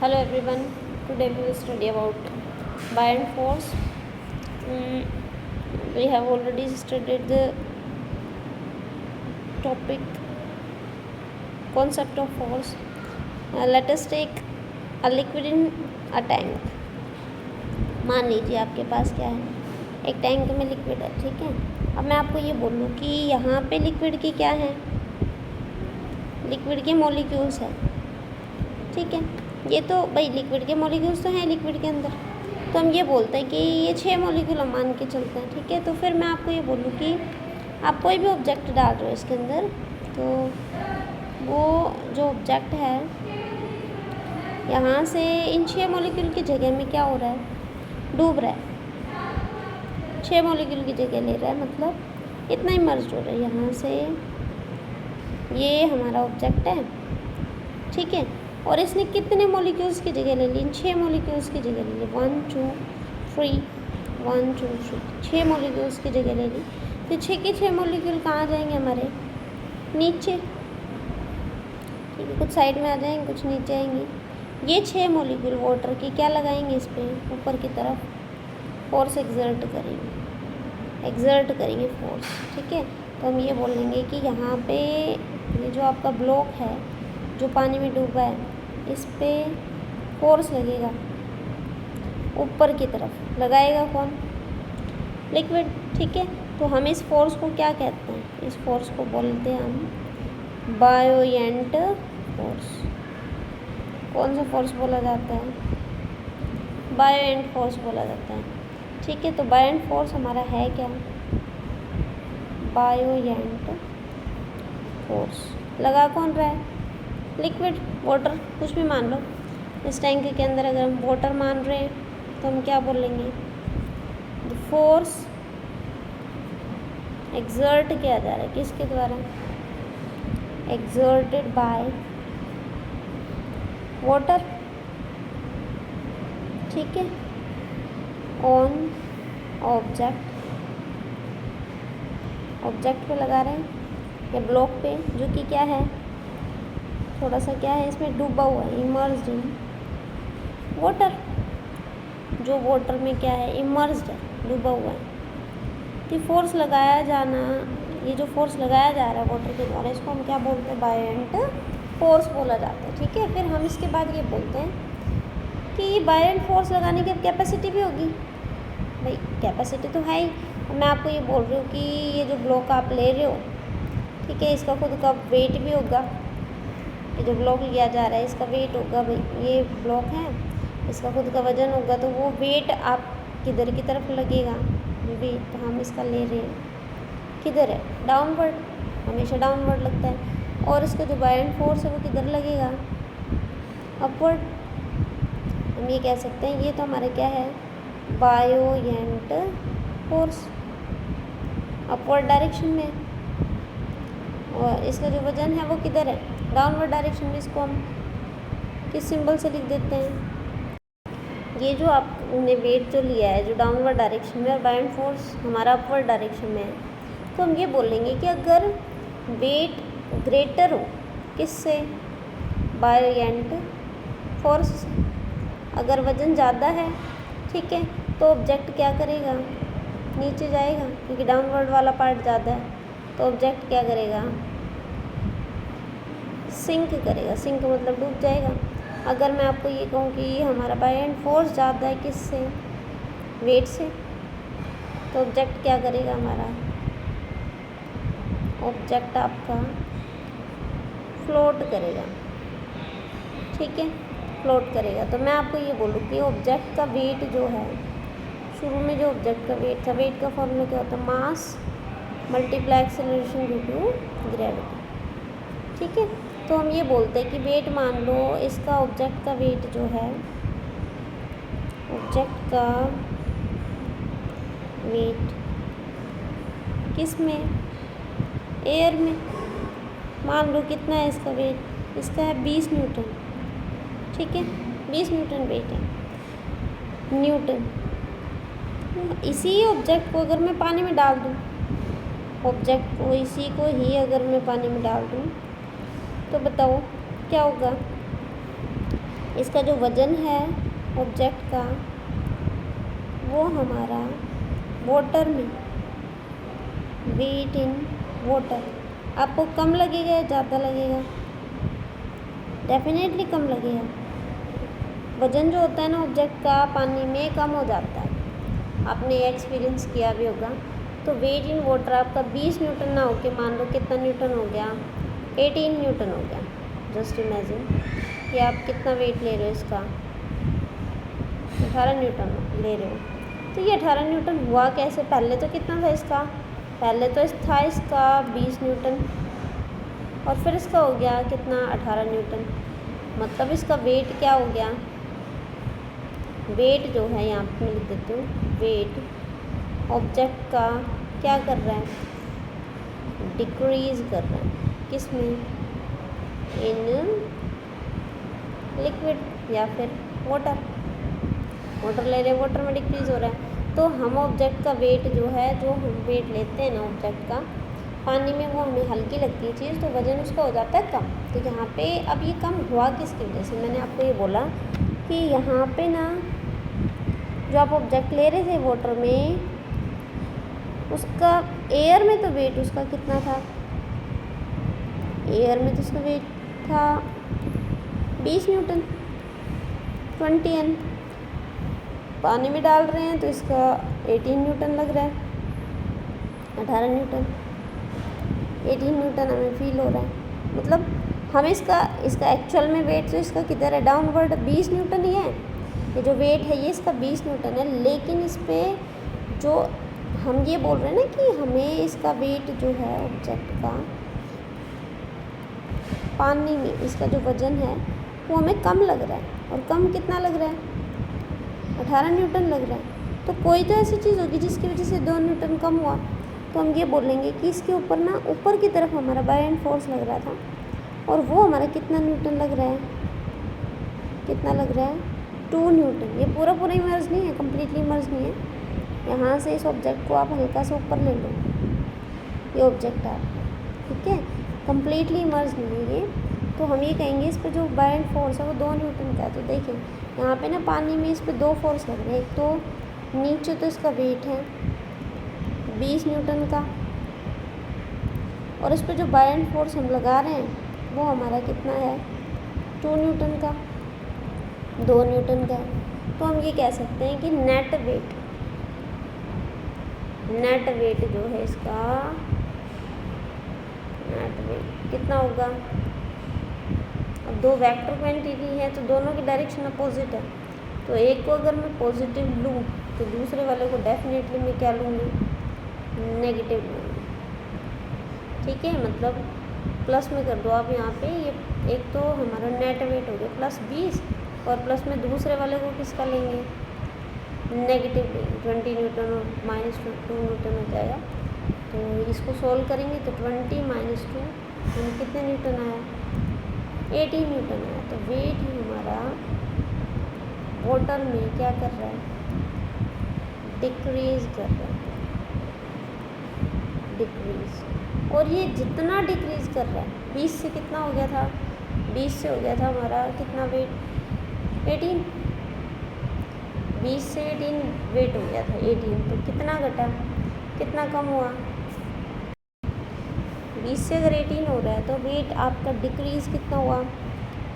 Hello everyone, today we will study about buoyant force. We have already studied the topic concept of force. Let us take a liquid in a tank. मान लीजिए आपके पास क्या है, एक tank में liquid है, ठीक है। अब मैं आपको ये बोलूँ कि यहाँ पे लिक्विड की क्या है, लिक्विड के मॉलिक्यूल्स है, ठीक है। ये तो भाई लिक्विड के मॉलिक्यूल्स तो हैं लिक्विड के अंदर, तो हम ये बोलते हैं कि ये 6 मॉलिक्यूल हम मान के चलते हैं, ठीक है। तो फिर मैं आपको ये बोलूँ कि आप कोई भी ऑब्जेक्ट डाल रहे हो इसके अंदर, तो वो जो ऑब्जेक्ट है यहाँ से इन 6 मॉलिक्यूल की जगह में क्या हो रहा है, डूब रहा है। 6 मॉलिक्यूल की जगह ले रहा है, मतलब इतना ही मर्ज हो रहा है। यहाँ से ये हमारा ऑब्जेक्ट है, ठीक है, और इसने कितने मॉलिक्यूल्स की जगह ले ली, इन 6 मॉलिक्यूल्स की जगह ले ली। 1 2 3 1 2 3 6 मॉलिक्यूल्स की जगह ले ली। तो 6 के 6 मॉलिक्यूल कहाँ जाएंगे, हमारे नीचे, ठीक है। कुछ साइड में आ जाएंगे, कुछ नीचे आएंगे। ये 6 मॉलिक्यूल वाटर की क्या लगाएंगे, इस पर ऊपर की तरफ फोर्स एक्सर्ट करेंगे फोर्स, ठीक है। तो हम ये बोलेंगे कि यहाँ पे ये जो आपका ब्लॉक है जो पानी में डूबा है, इस पे फोर्स लगेगा, ऊपर की तरफ लगाएगा कौन, लिक्विड, ठीक है। तो हम इस फोर्स को क्या कहते हैं, इस फोर्स को बोलते हैं हम बायोएंट फोर्स। कौन सा फोर्स बोला जाता है, बायोएंट फोर्स बोला जाता है, ठीक है। तो बायोएंट फोर्स हमारा है क्या, बायोएंट फोर्स। लगा कौन रहा है, लिक्विड, वाटर, कुछ भी मान लो। इस टैंक के अंदर अगर हम वाटर मान रहे हैं तो हम क्या बोलेंगे, द फोर्स एक्सर्ट किया जा रहा है, किसके द्वारा, एक्सर्टेड बाय वाटर, ठीक है, ऑन ऑब्जेक्ट पे लगा रहे हैं या ब्लॉक पे, जो कि क्या है, थोड़ा सा क्या है, इसमें डूबा हुआ है, इमर्स्ड इन वाटर, जो वाटर में क्या है, इमर्स्ड है, डूबा हुआ है। तो फोर्स लगाया जाना, ये जो फोर्स लगाया जा रहा है वाटर के द्वारा, इसको हम क्या बोलते हैं, बायोएंट फोर्स बोला जाता है, ठीक है। फिर हम इसके बाद ये बोलते हैं कि बायोएंट फोर्स लगाने की अब कैपेसिटी भी होगी, भाई कैपेसिटी तो है ही। मैं आपको ये बोल रही हूँ कि ये जो ब्लॉक आप ले रहे हो, ठीक है, इसका खुद का वेट भी होगा। ये जो ब्लॉक लिया जा रहा है इसका वेट होगा, भाई ये ब्लॉक है, इसका खुद का वजन होगा, तो वो वेट आप किधर की तरफ लगेगा, वेट हम इसका ले रहे हैं किधर है, डाउनवर्ड, हमेशा डाउनवर्ड लगता है। और इसका जो बायोएंट फोर्स है वो किधर लगेगा, अपवर्ड। हम ये कह सकते हैं ये तो हमारा क्या है, बायोएंट फोर्स, अपवर्ड डायरेक्शन में। और इसका जो वजन है वो किधर है, डाउनवर्ड डायरेक्शन में। इसको हम किस सिंबल से लिख देते हैं, ये जो आपने वेट जो लिया है जो डाउनवर्ड डायरेक्शन में, और बायोएंट फोर्स हमारा अपवर्ड डायरेक्शन में है, तो हम ये बोलेंगे कि अगर वेट ग्रेटर हो किससे, बायोएंट फोर्स से, अगर वजन ज़्यादा है, ठीक है, तो ऑब्जेक्ट क्या करेगा, नीचे जाएगा, क्योंकि डाउनवर्ड वाला पार्ट ज़्यादा है, तो ऑब्जेक्ट क्या करेगा, सिंक करेगा, सिंक मतलब डूब जाएगा। अगर मैं आपको ये कहूँ कि हमारा बायोएंट फोर्स ज़्यादा है किससे, वेट से, तो ऑब्जेक्ट क्या करेगा, हमारा ऑब्जेक्ट आपका फ्लोट करेगा, ठीक है, फ्लोट करेगा। तो मैं आपको ये बोलूँ कि ऑब्जेक्ट का वेट जो है, शुरू में जो ऑब्जेक्ट का वेट था, वेट का फॉर्मूला क्या होता है, mass multiply acceleration due to gravity, ठीक है। तो हम ये बोलते हैं कि वेट मान लो इसका, ऑब्जेक्ट का वेट जो है, ऑब्जेक्ट का वेट किस में, एयर में, मान लो कितना है इसका वेट, इसका है 20 न्यूटन, ठीक है, 20 न्यूटन वेट है, न्यूटन। इसी ऑब्जेक्ट को अगर मैं पानी में डाल दूँ, ऑब्जेक्ट को इसी को ही अगर मैं पानी में डाल दूँ, तो बताओ क्या होगा, इसका जो वज़न है ऑब्जेक्ट का वो हमारा वाटर में, वेट इन वाटर, आपको कम लगेगा या ज़्यादा लगेगा? डेफिनेटली कम लगेगा। वज़न जो होता है ना ऑब्जेक्ट का पानी में कम हो जाता है, आपने एक्सपीरियंस किया भी होगा। तो वेट इन वाटर आपका 20 न्यूटन ना हो के मान लो कितना न्यूटन हो गया, 18 न्यूटन हो गया। जस्ट इमेजिन कि आप कितना वेट ले रहे हो इसका, 18 न्यूटन ले रहे हो। तो ये 18 न्यूटन हुआ कैसे? पहले तो कितना था इसका? पहले तो था इसका 20 न्यूटन और फिर इसका हो गया कितना, 18 न्यूटन। मतलब इसका वेट क्या हो गया? वेट जो है यहाँ पे मैं लिख देती हूँ, वेट ऑब्जेक्ट का क्या कर रहा है? डिक्रीज़ कर रहा है। किस में? इन लिक्विड या फिर वाटर। वाटर ले रहे हैं, वाटर में डिक्रीज़ हो रहा है। तो हम ऑब्जेक्ट का वेट जो है, जो हम वेट लेते हैं ना ऑब्जेक्ट का पानी में, वो हमें हल्की लगती है चीज़, तो वज़न उसका हो जाता है कम। तो यहाँ पे अब ये कम हुआ किसकी वजह से? मैंने आपको ये बोला कि यहाँ पे ना जो आप ऑब्जेक्ट ले रहे थे वाटर में, उसका एयर में तो वेट उसका कितना था? एयर में तो उसका वेट था 20 न्यूटन, 20 N। पानी में डाल रहे हैं तो इसका 18 न्यूटन लग रहा है, 18 न्यूटन, 18 न्यूटन हमें फील हो रहा है। मतलब हमें इसका एक्चुअल में वेट तो इसका किधर है? डाउनवर्ड 20 न्यूटन ही है। ये जो वेट है ये इसका 20 न्यूटन है, लेकिन इस पर जो हम ये बोल रहे हैं ना कि हमें इसका वेट जो है ऑब्जेक्ट का पानी में, इसका जो वज़न है वो हमें कम लग रहा है। और कम कितना लग रहा है? 18 न्यूटन लग रहा है। तो कोई तो ऐसी चीज़ होगी जिसकी वजह से 2 न्यूटन कम हुआ। तो हम ये बोलेंगे कि इसके ऊपर ना ऊपर की तरफ हमारा बाय फोर्स लग रहा था, और वो हमारा कितना न्यूटन लग रहा है? कितना लग रहा है? 2 न्यूटन। ये पूरा इमर्ज नहीं है, कम्प्लीटली इमर्ज नहीं है। यहाँ से इस ऑब्जेक्ट को आप हल्का सा ऊपर ले लो, ये ऑब्जेक्ट आप, ठीक है, कम्प्लीटली इमर्ज नहीं है ये। तो हम ये कहेंगे इस पर जो बाय फोर्स है वो 2 न्यूटन का है। तो देखिए यहाँ पे ना पानी में इस पर 2 फोर्स लग रहे हैं। एक तो नीचे तो इसका वेट है 20 न्यूटन का, और इस पर जो बाय फोर्स हम लगा रहे हैं वो हमारा कितना है? 2 न्यूटन का, 2 न्यूटन का है। तो हम ये कह सकते हैं कि नेट वेट जो है इसका, नेट वेट कितना होगा? अब 2 वेक्टर क्वांटिटी है तो दोनों की डायरेक्शन अपोजिट है। तो एक को अगर मैं पॉजिटिव लूँ तो दूसरे वाले को डेफिनेटली मैं क्या लूँगी? नेगेटिव लूँगी, ठीक है। मतलब प्लस में कर दो आप यहाँ पे, ये एक तो हमारा नेट वेट हो गया +20, और प्लस में दूसरे वाले को किसका लेंगे? नेगेटिव लेंगे, 20 न्यूटन और -2 न्यूटन हो जाएगा। तो इसको सोल्व करेंगे तो 20 - 2 कितने न्यूटन आया? 18 न्यूटन आया। तो वेट ही हमारा वाटर में क्या कर रहा है? डिक्रीज़ कर रहा है, डिक्रीज़। और ये जितना डिक्रीज़ कर रहा है, 20 से कितना हो गया था? 20 से हो गया था हमारा कितना वेट? 18। 20 से 18 वेट हो गया था 18, तो कितना घटा? कितना कम हुआ? 20 से अगर 18 हो रहा है तो वेट आपका डिक्रीज़ कितना हुआ?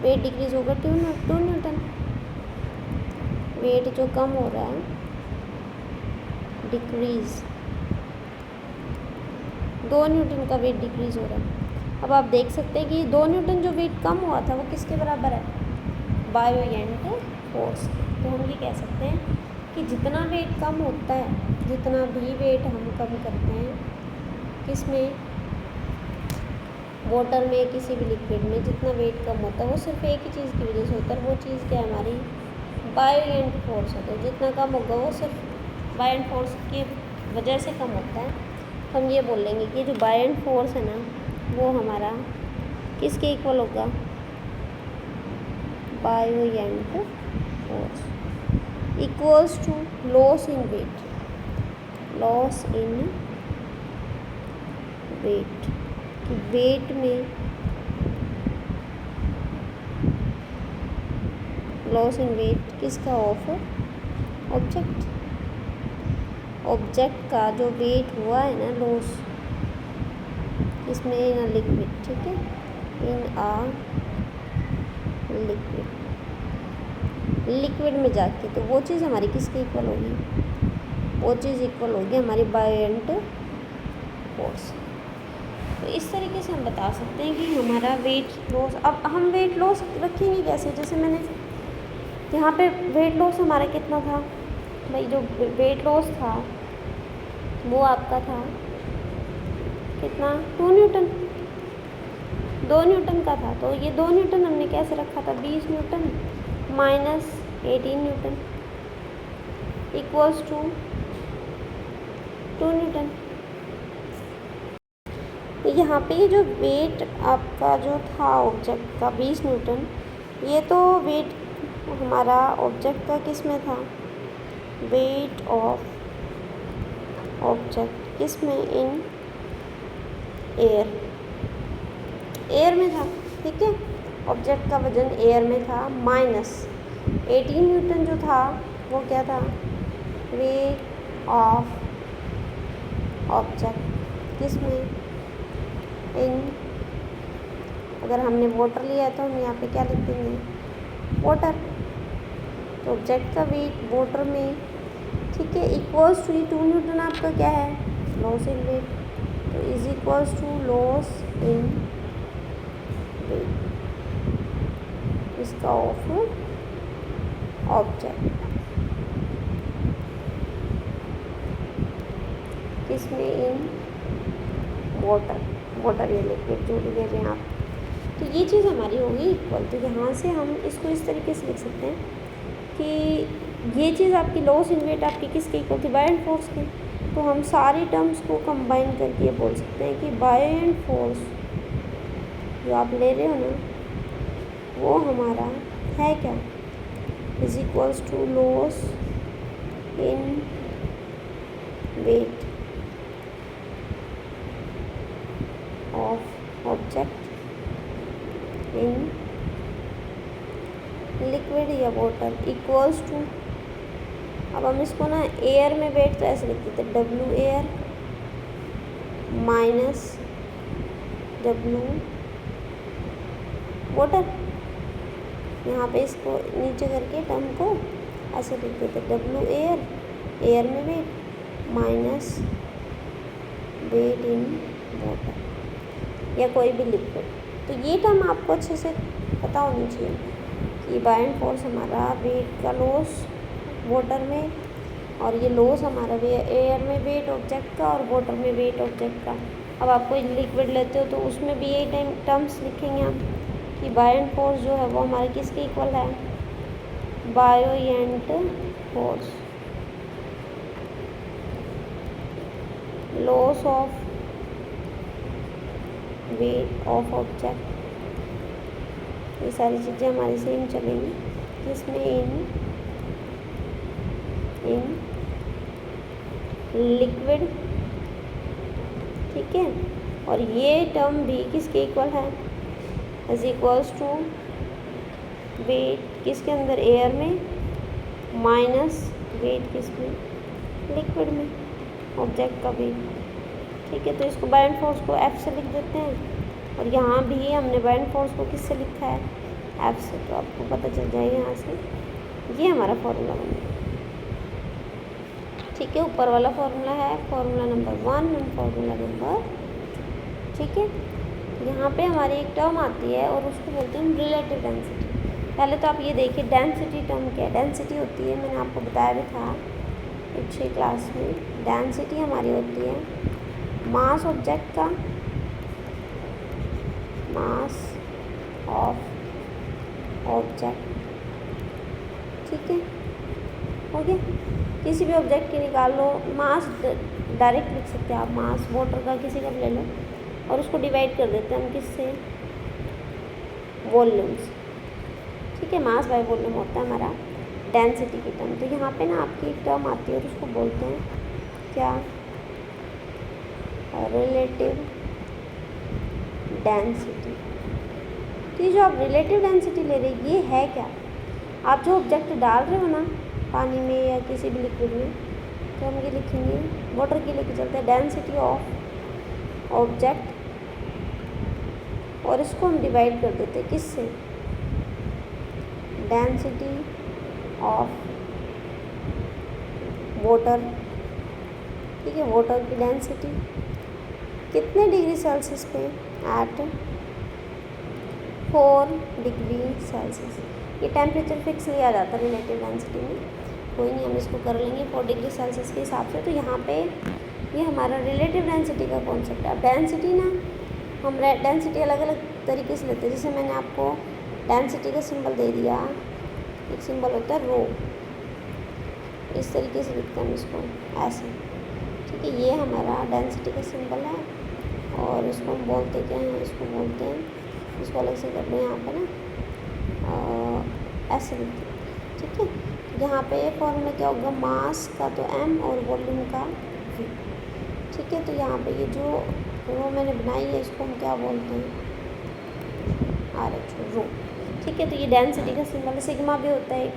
वेट डिक्रीज़ होगा 2 न्यूटन। वेट जो कम हो रहा है, डिक्रीज़ 2 न्यूटन का वेट डिक्रीज़ हो रहा है। अब आप देख सकते हैं कि 2 न्यूटन जो वेट कम हुआ था वो किसके बराबर है? Buoyant force. तो हम ये कह सकते हैं कि जितना वेट कम होता है, जितना भी वेट हम कम करते हैं, किस में? वाटर में, किसी भी लिक्विड में जितना वेट कम होता है वो सिर्फ एक ही चीज़ की वजह से होता है। वो चीज़ क्या है? हमारी बायोएंट फोर्स होता है। जितना कम होगा वो सिर्फ बायोएंट फोर्स की वजह से कम होता है। तो हम ये बोल लेंगे कि जो बायोएंट फोर्स है ना वो हमारा किसके इक्वल होगा? Buoyant force equals to loss in weight, loss in weight. कि वेट में लॉस इन वेट किसका? Of object. ऑब्जेक्ट का जो वेट हुआ है ना लॉस, इसमें इन अ लिक्विड, ठीक है, इन अ लिक्विड, लिक्विड में जाके, तो वो चीज़ हमारी किसके इक्वल होगी? वो चीज़ इक्वल होगी हमारी बायोएंट फोर्स। तो इस तरीके से हम बता सकते हैं कि हमारा वेट लॉस, अब हम वेट लॉस रखेंगे कैसे? जैसे मैंने यहाँ पे वेट लॉस हमारा कितना था भाई, जो वेट लॉस था वो आपका था कितना? 2 न्यूटन, 2 न्यूटन का था। तो ये 2 न्यूटन हमने कैसे रखा था? 20 newton minus 18 newton equals to 2 newton. तो यहाँ पे जो वेट आपका जो था ऑब्जेक्ट का 20 न्यूटन, ये तो वेट हमारा ऑब्जेक्ट का किस में था? वेट ऑफ ऑब्जेक्ट किस में? इन एयर, एयर में था, ठीक है। ऑब्जेक्ट का वजन एयर में था, माइनस 18 न्यूटन जो था वो क्या था? वेट ऑफ ऑब्जेक्ट किस में? इन, अगर हमने वाटर लिया है तो हम यहाँ पे क्या लिख देंगे? वाटर। तो ऑब्जेक्ट का वेट वाटर में, ठीक है, इक्वल्स टू 2 न्यूटन आपका क्या है? Loss in weight. तो is equals to loss in weight इसका ऑफ ऑब्जेक्ट किसमें? इन वाटर, वाटर या लिक्विड जो भी ले रहे हैं आप। तो ये चीज़ हमारी होगी इक्वल। तो यहाँ से हम इसको इस तरीके से लिख सकते हैं कि ये चीज़ आपकी लॉस इन वेट आपकी किसके इक्वल थी? बायोएंट फोर्स की। तो हम सारी टर्म्स को कंबाइन करके ये बोल सकते हैं कि बायोएंट फोर्स जो आप ले रहे हो ना, वो हमारा है क्या? Is equals to loss in weight of object in liquid या वाटर इक्वल्स टू, अब हम इसको ना एयर में वेट तो ऐसे लिख देते, W air minus W water. यहाँ पे इसको नीचे करके टर्म को ऐसे लिख देते, डब्ल्यू एयर, एयर में wait minus weight in water या कोई भी लिक्विड। तो ये टर्म आपको अच्छे से पता होनी चाहिए कि बायोएंट फोर्स हमारा वेट का लॉस वाटर में, और ये लॉस हमारा एयर में वेट ऑब्जेक्ट का और वाटर में वेट ऑब्जेक्ट का। अब आप कोई लिक्विड लेते हो तो उसमें भी यही टर्म्स लिखेंगे हम कि बायोएंट फोर्स जो है वो हमारे किसके इक्वल है? Buoyant force loss of weight of object. ये सारी चीज़ें हमारी सेम चलेंगी, जिसमें इन लिक्विड, ठीक है, और ये टर्म भी किसके इक्वल है? इज इक्वल्स टू वेट किसके अंदर? एयर में माइनस वेट किसमें? लिक्विड में, ऑब्जेक्ट का वेट, ठीक है। तो इसको बायोएंट फोर्स को F से लिख देते हैं, और यहाँ भी हमने बायोएंट फोर्स को किससे लिखा है? F से। तो आपको पता चल जाएगा यहाँ से, ये हमारा फॉर्मूला बन गया, ठीक है। ऊपर वाला फॉर्मूला है फॉर्मूला नंबर 1 और फॉर्मूला नंबर 2, ठीक है। यहाँ पे हमारी एक टर्म आती है और उसको बोलते हैं रिलेटिव डेंसिटी। पहले तो आप ये देखिए डेंसिटी टर्म क्या है। डेंसिटी होती है, मैंने आपको बताया भी था पिछली क्लास में, डेंसिटी हमारी होती है मास ऑब्जेक्ट का, मास ऑफ ऑब्जेक्ट, ठीक है, हो गया। किसी भी ऑब्जेक्ट की निकाल लो, मास डायरेक्ट लिख सकते हैं आप, मास वाटर का किसी का भी ले लो और उसको डिवाइड कर देते हैं हम किससे? वॉल्यूम से, ठीक है। मास बाय वॉल्यूम होता है हमारा डेंसिटी की टर्म। तो यहाँ पे ना आपकी एक टर्म आती है और उसको बोलते हैं क्या? Relative density. तो ये जो आप रिलेटिव डेंसिटी ले रहे हैं, ये है क्या? आप जो ऑब्जेक्ट डाल रहे हो ना पानी में या किसी भी लिक्विड में, तो हम ये लिखेंगे वाटर के लेके चलते हैं डेंसिटी ऑफ ऑब्जेक्ट, और इसको हम डिवाइड कर देते हैं किससे, डेंसिटी ऑफ वाटर। ठीक है, वाटर की डेंसिटी कितने डिग्री सेल्सियस पे, एट 4 डिग्री सेल्सियस। ये टेम्परेचर फिक्स लिया जाता है रिलेटिव डेंसिटी में, कोई नहीं, हम इसको कर लेंगे 4 डिग्री सेल्सियस के हिसाब से। तो यहाँ पे ये हमारा रिलेटिव डेंसिटी का कॉन्सेप्ट है। अब डेंसिटी ना हम डेंसिटी अलग अलग तरीके से लेते हैं, जैसे मैंने आपको डेंसिटी का सिंबल दे दिया, एक सिंबल होता है रो, इस तरीके से लिखते हैं हम इसको ऐसे। ठीक है, ये हमारा डेंसिटी का सिंबल है, और इसको हम बोलते क्या हैं, इसको बोलते हैं, इसको अलग से कर लो यहाँ पे ना, ऐसे लिखते हैं। ठीक है, यहाँ पे फॉर्मूला क्या होगा, मास का तो m और वॉल्यूम का v। ठीक है, तो यहाँ पे ये जो रो मैंने बनाई है इसको हम क्या बोलते हैं, RH रो। ठीक है, तो ये डेंसिटी का सिंबल है। सिग्मा भी होता है,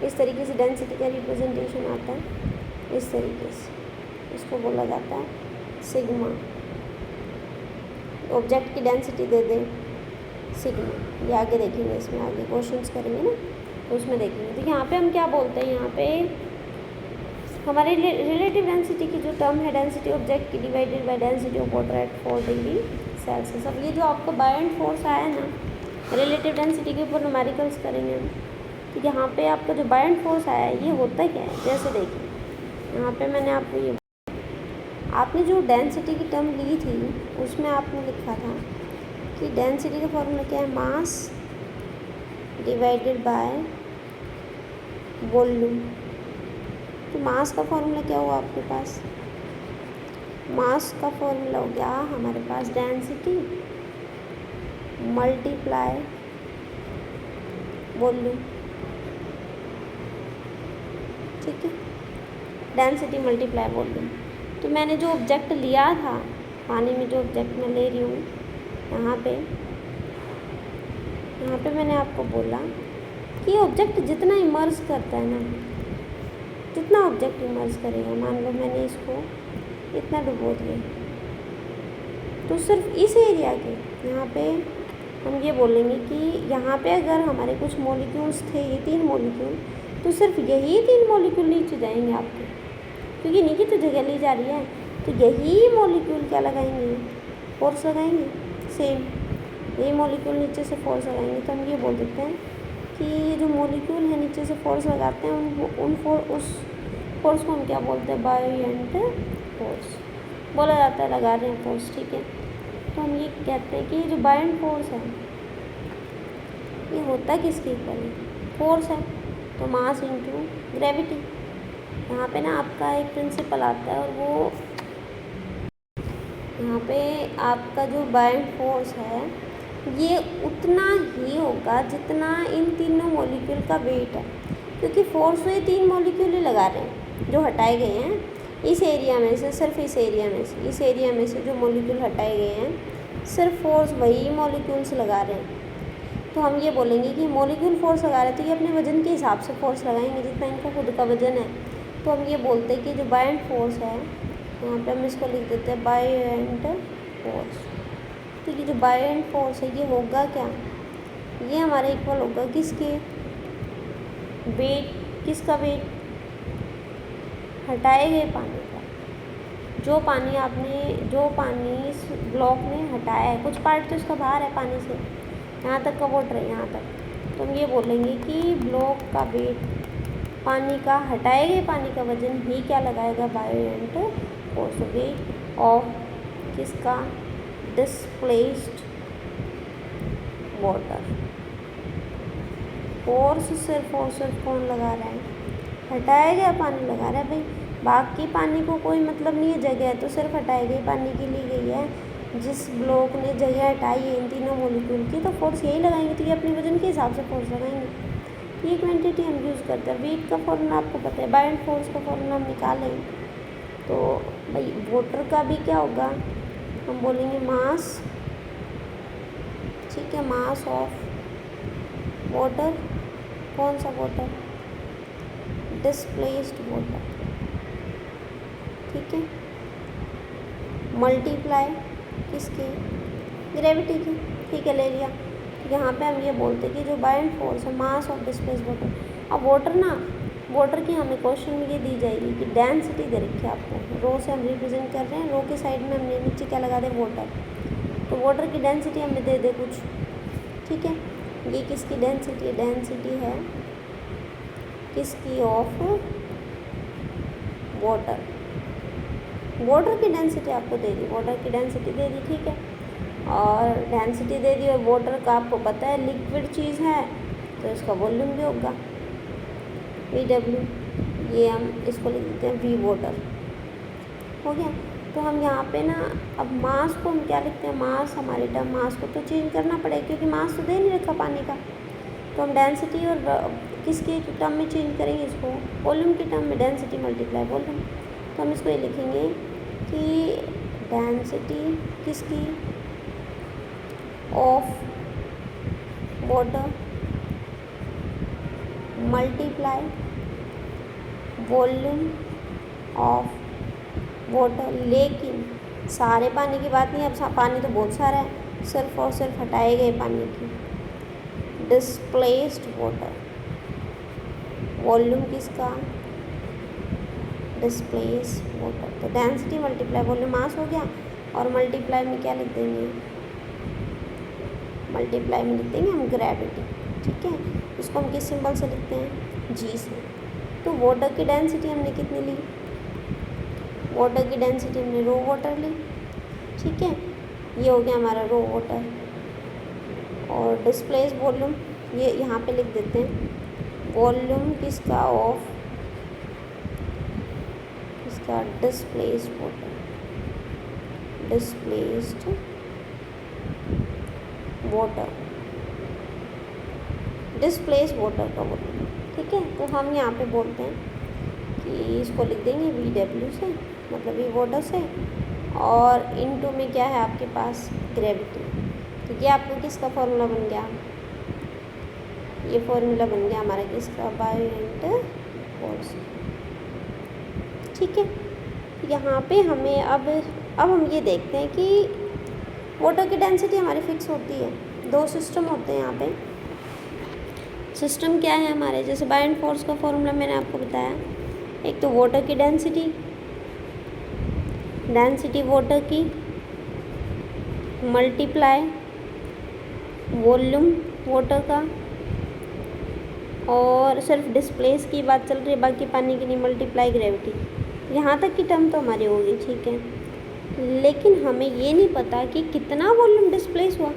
इस तरीके से डेंसिटी का रिप्रेजेंटेशन आता है, इस तरीके से इसको बोला जाता है सिग्मा। ऑब्जेक्ट की डेंसिटी दे दे सिग्मा, ये आगे देखेंगे, इसमें आगे क्वेश्चंस करेंगे ना तो उसमें देखेंगे। तो यहाँ पे हम क्या बोलते हैं, यहाँ पे हमारे रिलेटिव डेंसिटी की जो टर्म है, डेंसिटी ऑब्जेक्ट की divided by density of water at 4 degree Celsius. अब ये जो आपको बायएंड फोर्स आया ना, रिलेटिव डेंसिटी के ऊपर न्यूमेरिकल्स करेंगे हम। तो यहाँ पे आपका जो बायएंड फोर्स आया है ये होता क्या है, जैसे देखिए यहाँ पे मैंने आपको ये, आपने जो डेंसिटी की टर्म ली थी उसमें आपने लिखा था कि डेंसिटी का फॉर्मूला क्या है, मास डिवाइडेड बाय वॉल्यूम। तो मास का फॉर्मूला क्या हुआ आपके पास, मास का फॉर्मूला हो गया हमारे पास डेंसिटी मल्टीप्लाई वॉल्यूम। ठीक है, डेंसिटी मल्टीप्लाई वॉल्यूम। तो मैंने जो ऑब्जेक्ट लिया था पानी में, जो ऑब्जेक्ट मैं ले रही हूँ यहाँ पे मैंने आपको बोला कि ऑब्जेक्ट जितना इमर्स करता है ना, जितना ऑब्जेक्ट इमर्स करेगा, मान लो मैंने इसको इतना डुबो दिया, तो सिर्फ इस एरिया के यहाँ पे हम ये बोलेंगे कि यहाँ पे अगर हमारे कुछ मॉलिक्यूल्स थे, ये 3 मॉलिक्यूल, तो सिर्फ यही 3 मॉलिक्यूल नीचे जाएंगे आपके, क्योंकि नीचे तो जगह ली जा रही है, तो यही मॉलिक्यूल क्या लगाएंगे, फोर्स लगाएंगे, सेम यही मॉलिक्यूल नीचे से फोर्स लगाएंगे। तो हम ये बोल देते हैं कि ये जो मॉलिक्यूल है नीचे से फोर्स लगाते हैं, उस फोर्स को हम क्या बोलते हैं, बायोएंट फोर्स बोला जाता है, लगा रहे हैं फोर्स। ठीक है, तो हम ये कहते हैं कि ये जो बायोएंट फोर्स है ये होता है किसके इक्वल है, फोर्स है, तो मास इनटू ग्रेविटी। यहाँ पे ना आपका एक प्रिंसिपल आता है, और वो यहाँ पे आपका जो बायोएंट फोर्स है ये उतना ही होगा जितना इन तीनों मॉलिक्यूल का वेट है, क्योंकि फोर्स तो ये 3 मॉलिक्यूल ही लगा रहे हैं जो हटाए गए हैं इस एरिया में से, सिर्फ इस एरिया में से जो मॉलिक्यूल हटाए गए हैं, सिर्फ फोर्स वही मॉलिक्यूल्स लगा रहे हैं। तो हम ये बोलेंगे कि मॉलिक्यूल फोर्स लगा रहे हैं, तो ये अपने वजन के हिसाब से फोर्स लगाएंगे जितना इनका खुद का वजन है। तो हम ये बोलते हैं कि जो बायोएंट फोर्स है, यहाँ पे हम इसको लिख देते हैं बायोएंट फोर्स। ठीक है, जो बायोएंट फोर्स है ये होगा क्या, ये हमारा इक्वल होगा किसके, वेट, किसका वेट, हटाए गए पानी का। जो पानी इस ब्लॉक में हटाया है, कुछ पार्ट तो इसका बाहर है पानी से, यहाँ तक का वाटर है यहाँ तक, तो हम ये बोलेंगे कि ब्लॉक का वेट, पानी का हटाए गए पानी का वजन ही क्या लगाएगा, बायोएंट फोर्स, वेट ऑफ किसका, डिस्प्लेस्ड वाटर। फोर्स सिर्फ और सिर्फ कौन लगा रहा है, हटाया गया पानी लगा रहा है भाई, बाकी पानी को कोई मतलब नहीं है, जगह तो सिर्फ हटाई गई पानी की ली गई है। जिस ब्लॉक ने जगह हटाई है इन तीनों मॉलिक्यूल की, तो फोर्स यही लगाएंगे, तो ये अपने वजन के हिसाब से फोर्स लगाएंगे। ये क्वांटिटी हम यूज़ करते हैं। वेट का फॉर्मूला आपको पता है, बायोएंट फोर्स का फॉर्मूला हम निकालें तो भाई वाटर का भी क्या होगा, हम बोलेंगे मास, ठीक है, मास ऑफ वाटर कौन सा वाटर, डिस्प्लेस्ड वाटर, ठीक है। मल्टीप्लाई किसकी, ग्रेविटी की, ठीक है, ले लिया। यहाँ पे हम ये बोलते हैं कि जो बाइंड फोर्स है मास ऑफ डिस्प्लेस्ड वाटर। अब वाटर की हमें क्वेश्चन में ये दी जाएगी कि डेंसिटी दे रखी है आपको, रो से हम रिप्रेजेंट कर रहे हैं, रो के साइड में हमने नीचे क्या लगा दे, वाटर, तो वाटर की डेंसिटी हमें दे दे कुछ, ठीक है। ये किसकी डेंसिटी है, डेंसिटी है किसकी, ऑफ वाटर की डेंसिटी आपको दे दी, वाटर की डेंसिटी दे दी, ठीक है। और डेंसिटी दे दी और वाटर का आपको पता है लिक्विड चीज़ है तो इसका वॉल्यूम भी होगा VW, ये हम इसको लिख देते हैं V वाटर, हो गया। तो हम यहाँ पे ना अब मास को हम क्या लिखते हैं, मास, हमारे टर्म मास को तो चेंज करना पड़ेगा क्योंकि मास तो दे नहीं रखा पानी का, तो हम डेंसिटी और किसके टर्म में चेंज करेंगे, इसको वॉल्यूम के टर्म में, डेंसिटी मल्टीप्लाई वॉल्यूम। तो हम इसको ये लिखेंगे कि डेंसिटी किसकी, of water multiply volume of water. लेकिन सारे पानी की बात नहीं, अब पानी तो बहुत सारा है, सिर्फ और सिर्फ हटाए गए पानी की, डिस्प्लेस्ड वाटर, वॉल्यूम किसका, डिस्प्लेस वाटर। तो डेंसिटी मल्टीप्लाई वॉल्यूम मास हो गया, और मल्टीप्लाई में क्या लिख देंगे, मल्टीप्लाई में लिख देंगे हम ग्रेविटी, ठीक है। इसको हम किस सिंबल से लिखते हैं, G से। तो वाटर की डेंसिटी हमने कितनी ली, वाटर की डेंसिटी हमने रो वाटर ली, ठीक है, ये हो गया हमारा रो वाटर। और डिस्प्लेस वॉल्यूम ये यहाँ पे लिख देते हैं, वॉल्यूम किसका, ऑफ किसका, displaced water, displaced water, displace water का वॉल्यूम, ठीक है। तो हम यहाँ पे बोलते हैं कि इसको लिख देंगे VW से, मतलब V वाटर से, और इनटू में क्या है आपके पास, ग्रेविटी। तो ये आपको किसका फॉर्मूला बन गया, ये फॉर्मूला बन गया हमारा किसका, बायोएंट फोर्स, ठीक है। यहाँ पे हमें अब हम ये देखते हैं कि वाटर की डेंसिटी हमारी फिक्स होती है, दो सिस्टम होते हैं यहाँ पे। सिस्टम क्या है हमारे, जैसे बायोएंट फोर्स का फॉर्मूला मैंने आपको बताया, एक तो वाटर की डेंसिटी, वाटर की मल्टीप्लाई वॉल्यूम वाटर का, और सिर्फ डिस्प्लेस की बात चल रही है, बाकी पानी की नहीं, मल्टीप्लाई ग्रेविटी। यहाँ तक की टर्म तो हमारी होगी, ठीक है। लेकिन हमें ये नहीं पता कि कितना वॉल्यूम डिस्प्लेस हुआ।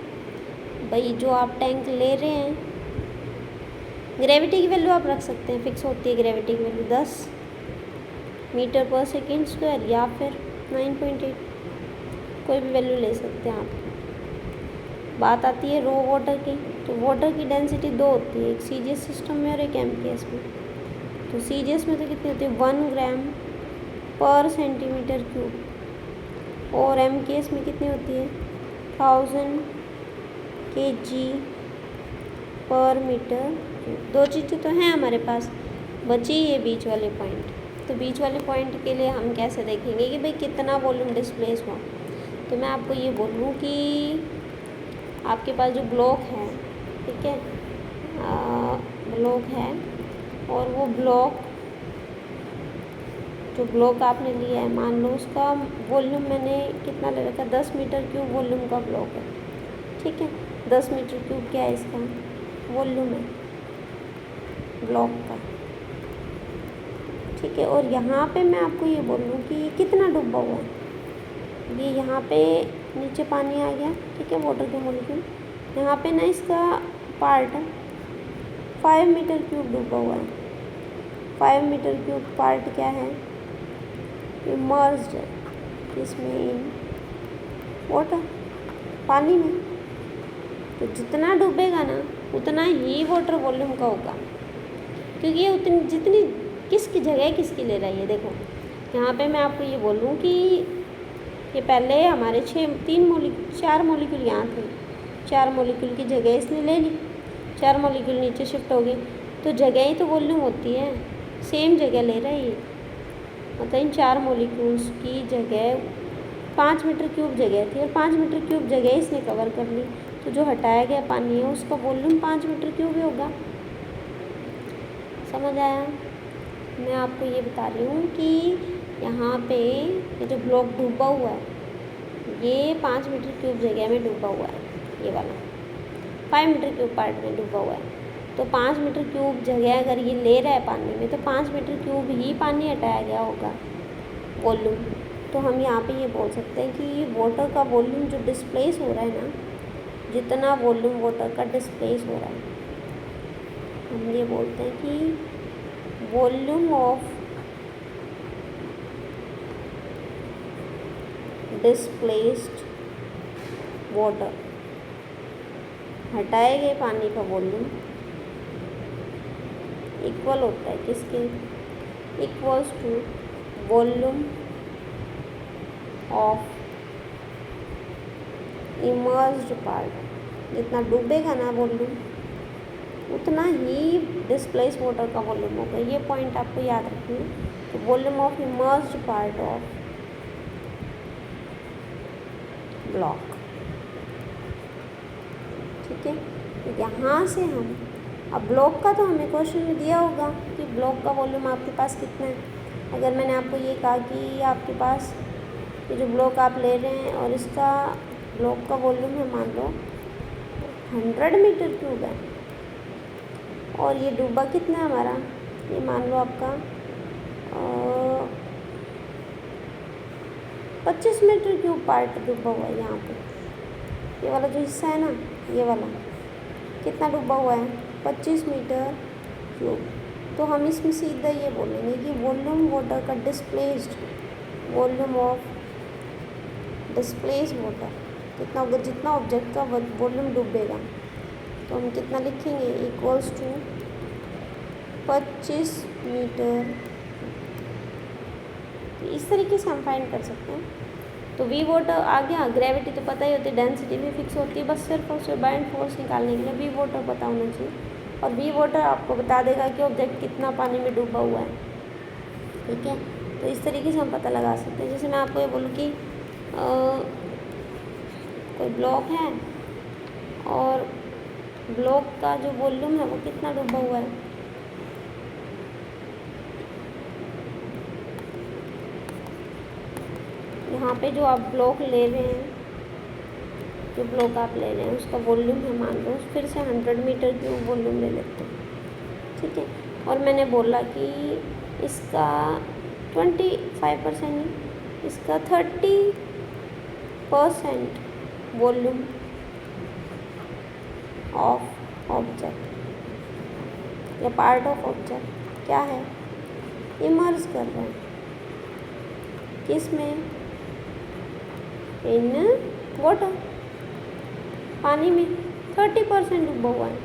भाई जो आप टैंक ले रहे हैं, ग्रेविटी की वैल्यू आप रख सकते हैं, फिक्स होती है ग्रेविटी की वैल्यू 10 मीटर पर सेकेंड स्क्वायर या फिर 9.8, कोई भी वैल्यू ले सकते हैं आप। बात आती है रो वाटर की, तो वाटर की डेंसिटी दो होती है, एक CGS सिस्टम में और एक MKS में। तो CGS में तो कितनी होती है, 1 ग्राम पर सेंटीमीटर क्यूब, और MKS में कितनी होती है, 1000 kg पर मीटर। दो चीज़ें तो हैं हमारे पास, बची ये बीच वाले पॉइंट। तो बीच वाले पॉइंट के लिए हम कैसे देखेंगे कि भाई कितना वॉल्यूम डिस्प्लेस हुआ। तो मैं आपको ये बोलूँ कि आपके पास जो ब्लॉक है, ठीक है, ब्लॉक है, और वो जो ब्लॉक आपने लिया है, मान लो उसका वॉल्यूम मैंने कितना ले रखा है, 10 मीटर क्यूब वॉल्यूम का ब्लॉक है, ठीक है। 10 मीटर क्यूब क्या है, इसका वॉल्यूम है ब्लॉक का, ठीक है। और यहाँ पे मैं आपको ये बोलूँ कि कितना डूबा हुआ है, ये यहाँ पे नीचे पानी आ गया, ठीक है, वाटर के मॉलिक्यूल, यहाँ पे ना इसका पार्ट 5 मीटर क्यूब डूबा हुआ है। 5 मीटर क्यूब पार्ट क्या है, इमर्ज्ड है इसमें, वाटर, पानी में। तो जितना डूबेगा ना उतना ही वाटर वॉल्यूम का होगा, क्योंकि ये उतनी जितनी किसकी जगह किसकी ले रही है। देखो यहाँ पे मैं आपको ये बोलूँ कि ये पहले हमारे 4 मॉलिक्यूल यहाँ थे, 4 मॉलिक्यूल की जगह इसने ले ली, 4 मॉलिक्यूल नीचे शिफ्ट हो गए। तो जगह ही तो वॉल्यूम होती है, सेम जगह ले रहा है ये। मतलब इन 4 मॉलिक्यूल्स की जगह 5 मीटर क्यूब जगह थी और 5 मीटर क्यूब जगह इसने कवर कर ली, तो जो हटाया गया पानी है उसका वॉल्यूम 5 मीटर क्यूब ही होगा। समझ आया? मैं आपको ये बता रही हूँ कि यहाँ पे ये जो ब्लॉक डूबा हुआ है ये 5 मीटर क्यूब जगह में डूबा हुआ है, ये वाला 5 मीटर क्यूब पार्ट में डूबा हुआ है। तो 5 मीटर क्यूब जगह अगर ये ले रहा है पानी में, तो 5 मीटर क्यूब ही पानी हटाया गया होगा वॉल्यूम। तो हम यहाँ पे ये बोल सकते हैं कि वाटर का वॉल्यूम जो डिस्प्लेस हो रहा है ना, जितना वॉल्यूम वाटर का डिस्प्लेस हो रहा है, हम ये बोलते हैं कि वॉल्यूम ऑफ डिस्प्लेस्ड वाटर, हटाए गए पानी का वॉल्यूम इक्वल होता है किसके, equals to volume of immersed part. जितना डूबेगा ना वॉल्यूम, उतना ही डिस्प्लेस वाटर का वॉल्यूम होगा। ये पॉइंट आपको याद रखना है। तो volume of immersed part of block, ठीक है। तो यहाँ से हम अब ब्लॉक का तो हमें क्वेश्चन में दिया होगा कि ब्लॉक का वॉल्यूम आपके पास कितना है। अगर मैंने आपको ये कहा कि आपके पास ये जो ब्लॉक आप ले रहे हैं और इसका ब्लॉक का वॉल्यूम है मान लो 100 मीटर क्यूब है, और ये डूबा कितना है हमारा, ये मान लो आपका 25 मीटर क्यूब पार्ट डूबा हुआ है। यहाँ पे ये वाला जो हिस्सा है ना, ये वाला कितना डूबा हुआ है, 25 मीटर क्यूब। तो हम इसमें सीधा ये बोलेंगे कि वॉल्यूम वाटर का displaced, volume of displaced water कितना होगा, जितना ऑब्जेक्ट का वॉल्यूम डूबेगा। तो हम कितना लिखेंगे, इक्वल्स टू 25 मीटर। इस तरीके से हम फाइंड कर सकते हैं। तो वी वाटर आ गया, ग्रेविटी तो पता ही होती है, डेंसिटी भी फिक्स होती है, बस सिर्फ और सिर्फ बाइंड फोर्स निकालने के लिए वी वाटर पता होना चाहिए। और वी वाटर आपको बता देगा कि ऑब्जेक्ट कितना पानी में डूबा हुआ है, ठीक है। तो इस तरीके से हम पता लगा सकते हैं। जैसे मैं आपको ये बोलूँ कि कोई ब्लॉक है और ब्लॉक का जो वॉल्यूम है वो कितना डूबा हुआ है, यहाँ पे जो आप ब्लॉक ले रहे हैं, जो ब्लॉक आप ले रहे हैं उसका वॉल्यूम है मान लो, फिर से 100 मीटर क्यूब वॉल्यूम ले लेते हैं, ठीक है। और मैंने बोला कि इसका 25% नहीं, इसका 30% वॉल्यूम ऑफ ऑब्जेक्ट या पार्ट ऑफ ऑब्जेक्ट क्या है, इमर्ज कर रहे हैं किसमें, इन वाटर, पानी में 30% डूबा हुआ है।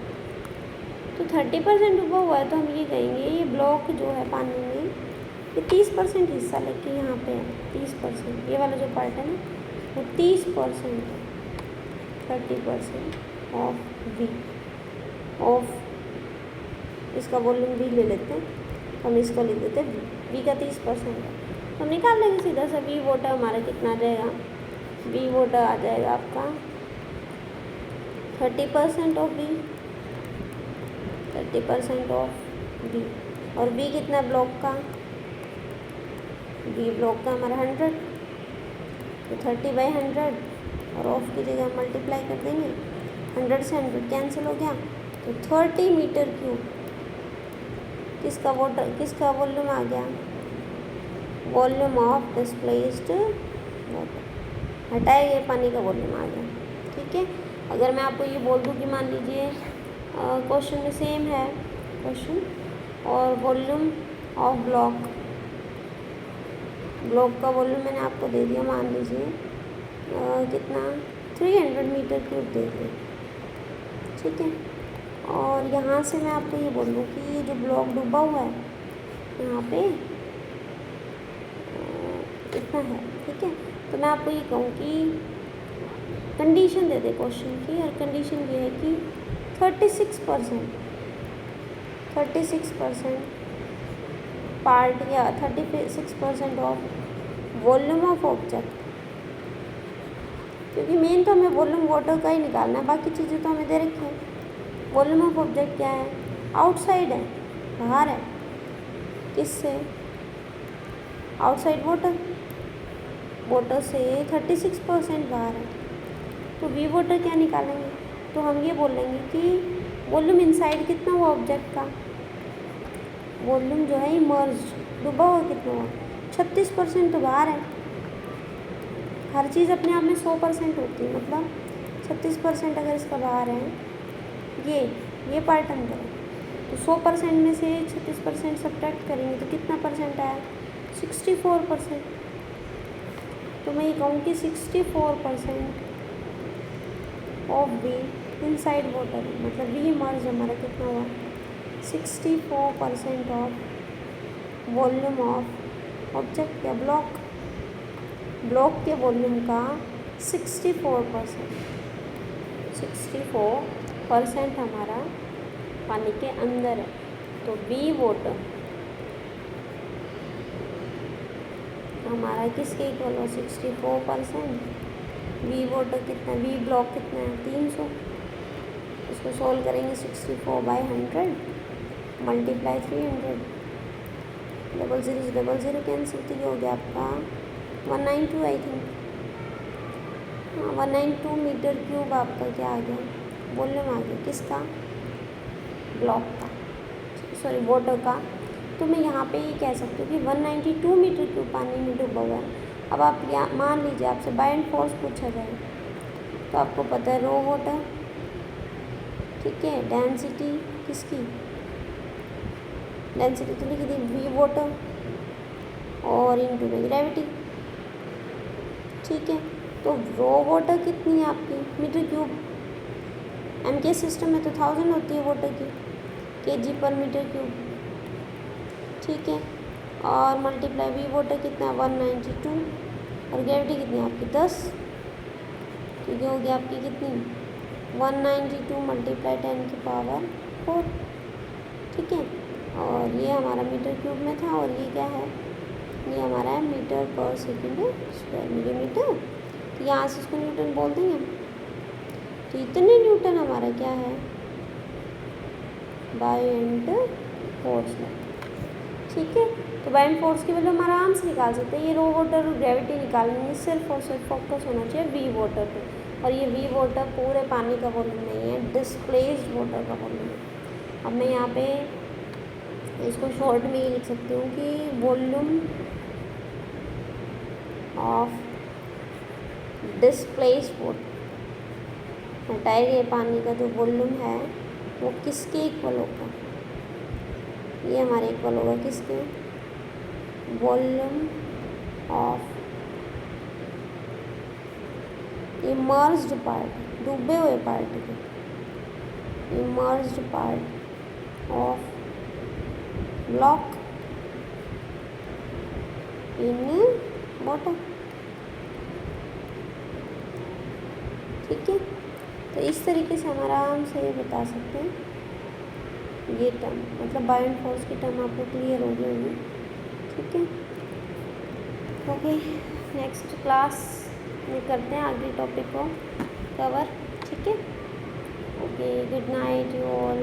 तो 30% डूबा हुआ है तो हम ये कहेंगे ये ब्लॉक जो है पानी में ये 30% हिस्सा लेके यहाँ पे है, 30%। ये वाला जो पार्ट है ना वो 30% है, 30% ऑफ वी, ऑफ इसका वॉल्यूम वी ले लेते हैं, तो हम इसको लिख देते हैं वी का 30% है। तो हम निकाल लेंगे सीधा सा, वी वाटर हमारा कितना आ जाएगा, वी वाटर आ जाएगा आपका 30% ऑफ वी, 30% ऑफ वी। और वी कितना ब्लॉक का, वी ब्लॉक का हमारा 100, तो 30/100 और ऑफ की जगह मल्टीप्लाई कर देंगे, 100 से 100 कैंसिल हो गया, तो 30 मीटर क्यूब किसका वाटर, किसका वॉल्यूम आ गया, वॉल्यूम ऑफ डिस्प्लेस्ड वाटर, हटाए गए पानी का वॉल्यूम आ गया, ठीक है। अगर मैं आपको ये बोल दूँ कि मान लीजिए क्वेश्चन में सेम है क्वेश्चन, और वॉल्यूम ऑफ ब्लॉक, ब्लॉक का वॉल्यूम मैंने आपको दे दिया, मान लीजिए कितना 300 मीटर क्यूब दे दिया, ठीक है। और यहाँ से मैं आपको ये बोल दूँ कि ये जो ब्लॉक डूबा हुआ है यहाँ पे इतना है, ठीक है। तो मैं आपको ये कहूँ कि कंडीशन दे दे क्वेश्चन की, और कंडीशन ये है कि 36% 36% पार्ट या 36% ऑफ वॉल्यूम ऑफ ऑब्जेक्ट, क्योंकि मेन तो हमें वॉल्यूम वाटर का ही निकालना है, बाकी चीज़ें तो हमें दे रखी है। वॉल्यूम ऑफ ऑब्जेक्ट क्या है? आउटसाइड है, बाहर है। किससे? आउटसाइड वाटर, वाटर से 36% बाहर है। तो वी वाटर क्या निकालेंगे? तो हम ये बोलेंगे कि वॉल्यूम इनसाइड कितना हुआ ऑब्जेक्ट का, वॉल्यूम जो है इमर्ज डूबा हुआ कितना हुआ, 36% तो बाहर है। हर चीज़ अपने आप में 100% होती है, मतलब 36% अगर इसका बाहर है, ये पार्ट अंदर है, तो 100% में से 36% सब्ट्रैक्ट करेंगे तो कितना परसेंट आया? 64%। तो मैं ये कहूँ कि 64% ऑफ वी इनसाइड वाटर, मतलब वी इमर्ज हमारा कितना हुआ? 64% ऑफ वॉल्यूम ऑफ ऑब्जेक्ट या ब्लॉक के वॉल्यूम का 64% हमारा पानी के अंदर है। तो वी वाटर हमारा किसके इक्वल हो? 64%। वी वाटर कितना, वी ब्लॉक कितना है? 300। इसको सोल्व करेंगे 64/100 मल्टीप्लाई 300, 0 कैंसिल, तो ये हो गया आपका 192 आई थिंक। हाँ 192 मीटर क्यूब आपका क्या आ गया? वॉल्यूम आ गया किसका? ब्लॉक का, सॉरी वाटर का। तो मैं यहाँ पे ये कह सकती हूँ कि 192 मीटर क्यूब पानी में डूबा हुआ है। अब आप यहाँ मान लीजिए आपसे बाइंड फोर्स पूछा जाए, तो आपको पता है रो वाटर, ठीक है, डेंसिटी किसकी, डेंसिटी तो लिख दी वी वाटर और इनटू में ग्रेविटी, ठीक है। तो रो वाटर कितनी है आपकी? मीटर क्यूब, एमके सिस्टम में तो 1000 होती है वाटर की, केजी पर मीटर क्यूब, ठीक है। और मल्टीप्लाई वी वाटर कितना? 192 और ग्रेविटी कितनी है आपकी? 10, तो ये हो गया आपकी कितनी? 192 मल्टीप्लाई 10⁴, ठीक है। और ये हमारा मीटर क्यूब में था, और ये क्या है? ये हमारा है मीटर पर सेकेंड स्क्वायर मिलीमीटर। तो यहाँ से इसको न्यूटन बोल देंगे। तो इतने न्यूटन हमारा क्या है? बाइंड फोर्स है, ठीक है। तो बाइंड फोर्स की वैल्यू हम आराम से निकाल सकते हैं। ये रो वाटर और ग्रेविटी निकालने में सिर्फ और सिर्फ फोकस होना चाहिए वी वाटर पे, और ये वी वाटर पूरे पानी का वॉल्यूम नहीं है, डिस्प्लेस्ड वाटर का वॉल्यूम है। अब मैं यहाँ पे इसको शॉर्ट में ये लिख सकती हूँ कि volume of displaced water, entire ये पानी का जो वॉल्यूम है वो किसके इक्वल होगा? ये हमारे इक्वल होगा किसके? वॉल्यूम ऑफ इमर्ज्ड पार्ट, डूबे हुए पार्ट के, emerged part of block in water, ठीक है। तो इस तरीके से हम आराम से ये बता सकते हैं। ये टर्म मतलब बाइंड फोर्स की टर्म आपको क्लियर हो गई होगी, ठीक है। ओके, नेक्स्ट क्लास में करते हैं आगे टॉपिक को कवर, ठीक है। Okay, good night you all.